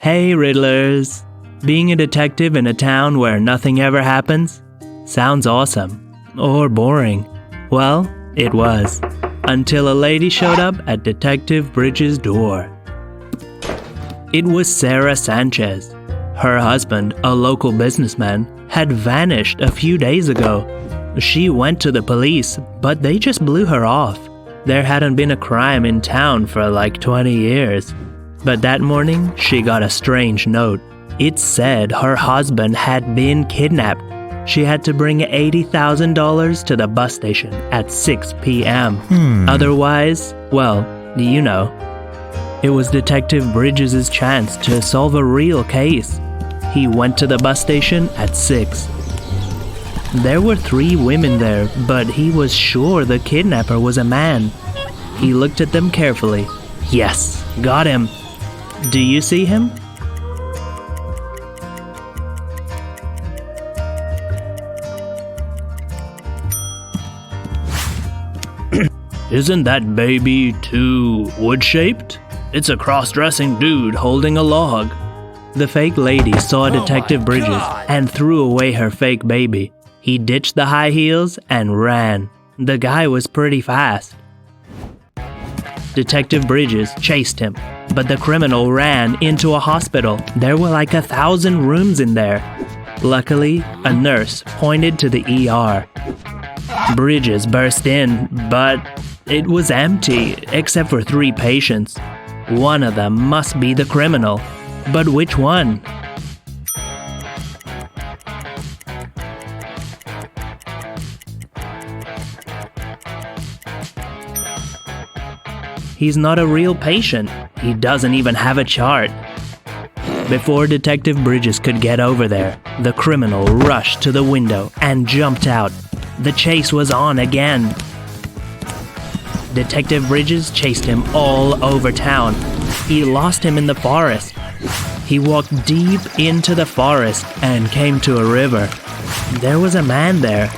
Hey, Riddlers! Being a detective in a town where nothing ever happens? Sounds awesome. Or boring. Well, it was. Until a lady showed up at Detective Bridges' door. It was Sarah Sanchez. Her husband, a local businessman, had vanished a few days ago. She went to the police, but they just blew her off. There hadn't been a crime in town for like 20 years. But that morning, she got a strange note. It said her husband had been kidnapped. She had to bring $80,000 to the bus station at 6 p.m. Otherwise, well, you know. It was Detective Bridges' chance to solve a real case. He went to the bus station at 6. There were 3 women there, but he was sure the kidnapper was a man. He looked at them carefully. Yes, got him. Do you see him? Isn't that baby too wood-shaped? It's a cross-dressing dude holding a log. The fake lady saw Detective Bridges and threw away her fake baby. He ditched the high heels and ran. The guy was pretty fast. Detective Bridges chased him, but the criminal ran into a hospital. There were like 1,000 rooms in there. Luckily, a nurse pointed to the ER. Bridges burst in, but it was empty except for 3 patients. One of them must be the criminal. But which one? He's not a real patient. He doesn't even have a chart. Before Detective Bridges could get over there, the criminal rushed to the window and jumped out. The chase was on again. Detective Bridges chased him all over town. He lost him in the forest. He walked deep into the forest and came to a river. There was a man there.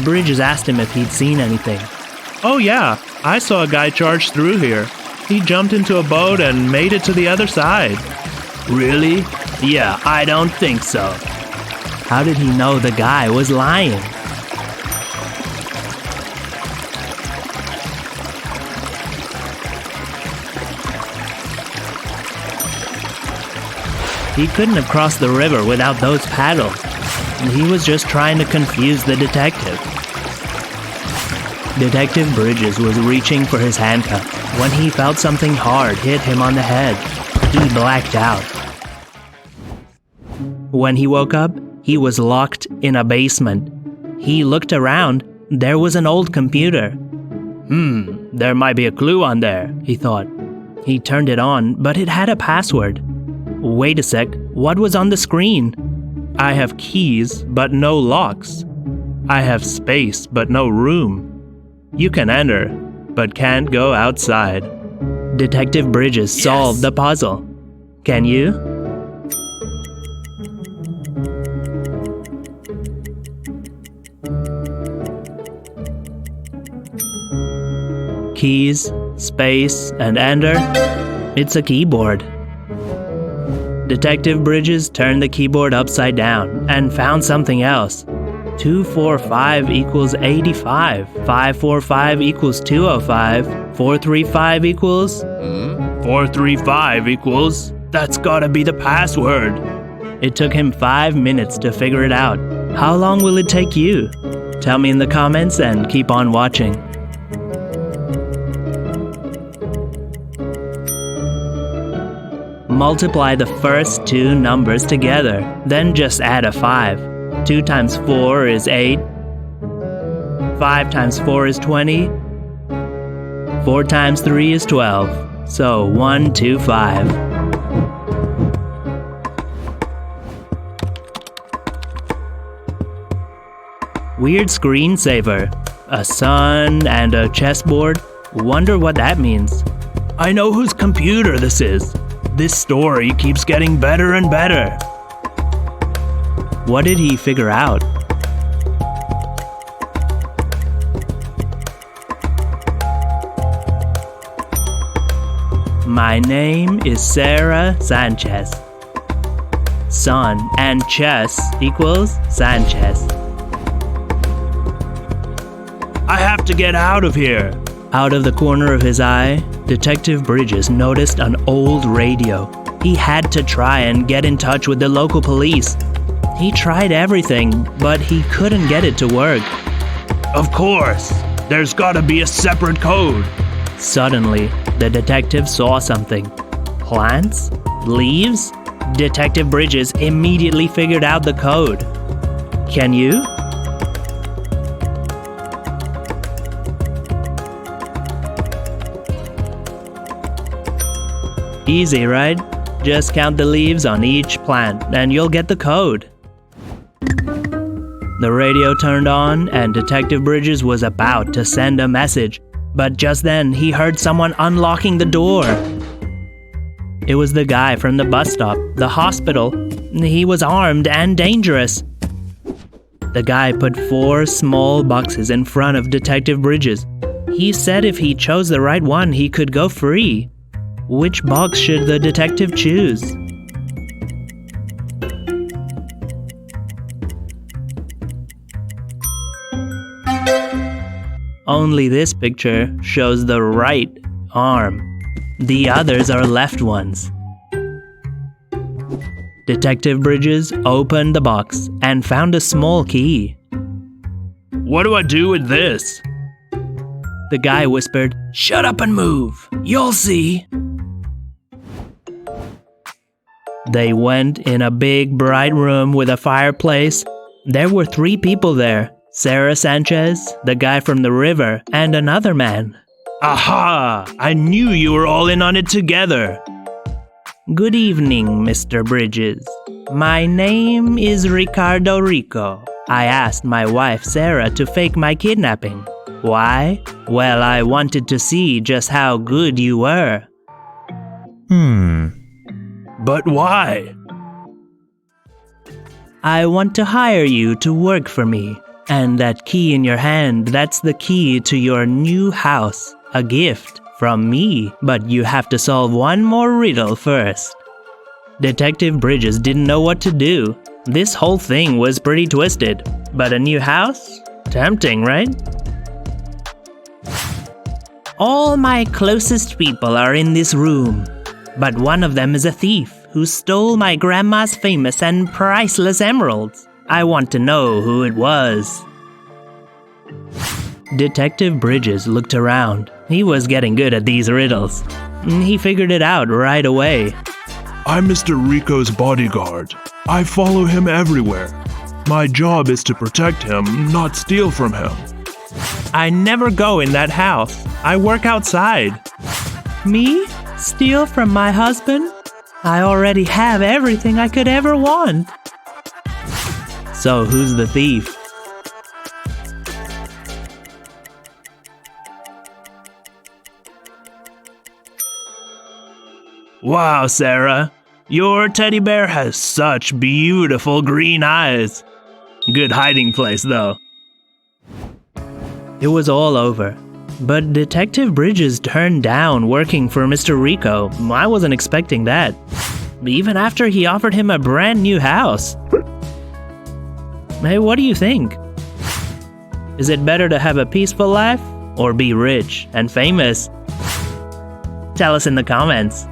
Bridges asked him if he'd seen anything. Oh yeah, I saw a guy charge through here. He jumped into a boat and made it to the other side. Really? Yeah, I don't think so. How did he know the guy was lying? He couldn't have crossed the river without those paddles. He was just trying to confuse the detective. Detective Bridges was reaching for his handcuff when he felt something hard hit him on the head. He blacked out. When he woke up, he was locked in a basement. He looked around. There was an old computer. There might be a clue on there, he thought. He turned it on, but it had a password. Wait a sec, what was on the screen? I have keys, but no locks. I have space, but no room. You can enter, but can't go outside. Detective Bridges solved the puzzle. Can you? Keys, space, and enter. It's a keyboard. Detective Bridges turned the keyboard upside down and found something else. 245 equals 85. 545 equals 205. 435 equals... 435 equals... That's gotta be the password. It took him 5 minutes to figure it out. How long will it take you? Tell me in the comments and keep on watching. Multiply the first 2 numbers together, then just add a 5. 2 times 4 is 8. 5 times 4 is 20. 4 times 3 is 12. So 125. Weird screensaver. A sun and a chessboard. Wonder what that means. I know whose computer this is. This story keeps getting better and better. What did he figure out? My name is Sarah Sanchez. son, and chess equals Sanchez. I have to get out of here. Out of the corner of his eye, Detective Bridges noticed an old radio. He had to try and get in touch with the local police. He tried everything, but he couldn't get it to work. Of course, there's gotta be a separate code. Suddenly, the detective saw something. Plants? Leaves? Detective Bridges immediately figured out the code. Can you? Easy, right? Just count the leaves on each plant and you'll get the code. The radio turned on and Detective Bridges was about to send a message, but just then he heard someone unlocking the door. It was the guy from the bus stop, the hospital. He was armed and dangerous. The guy put 4 small boxes in front of Detective Bridges. He said if he chose the right one, he could go free. Which box should the detective choose? Only this picture shows the right arm. The others are left ones. Detective Bridges opened the box and found a small key. What do I do with this? The guy whispered, "Shut up and move. You'll see." They went in a big, bright room with a fireplace. There were 3 people there. Sarah Sanchez, the guy from the river, and another man. Aha! I knew you were all in on it together. Good evening, Mr. Bridges. My name is Ricardo Rico. I asked my wife Sarah to fake my kidnapping. Why? Well, I wanted to see just how good you were. But why? I want to hire you to work for me. And that key in your hand, that's the key to your new house. A gift from me. But you have to solve one more riddle first. Detective Bridges didn't know what to do. This whole thing was pretty twisted. But a new house? Tempting, right? All my closest people are in this room. But one of them is a thief who stole my grandma's famous and priceless emeralds. I want to know who it was. Detective Bridges looked around. He was getting good at these riddles. He figured it out right away. I'm Mr. Rico's bodyguard. I follow him everywhere. My job is to protect him, not steal from him. I never go in that house. I work outside. Me? Steal from my husband? I already have everything I could ever want. So who's the thief? Wow, Sarah. Your teddy bear has such beautiful green eyes. Good hiding place, though. It was all over. But Detective Bridges turned down working for Mr. Rico. I wasn't expecting that. Even after he offered him a brand new house. Hey, what do you think? Is it better to have a peaceful life or be rich and famous? Tell us in the comments.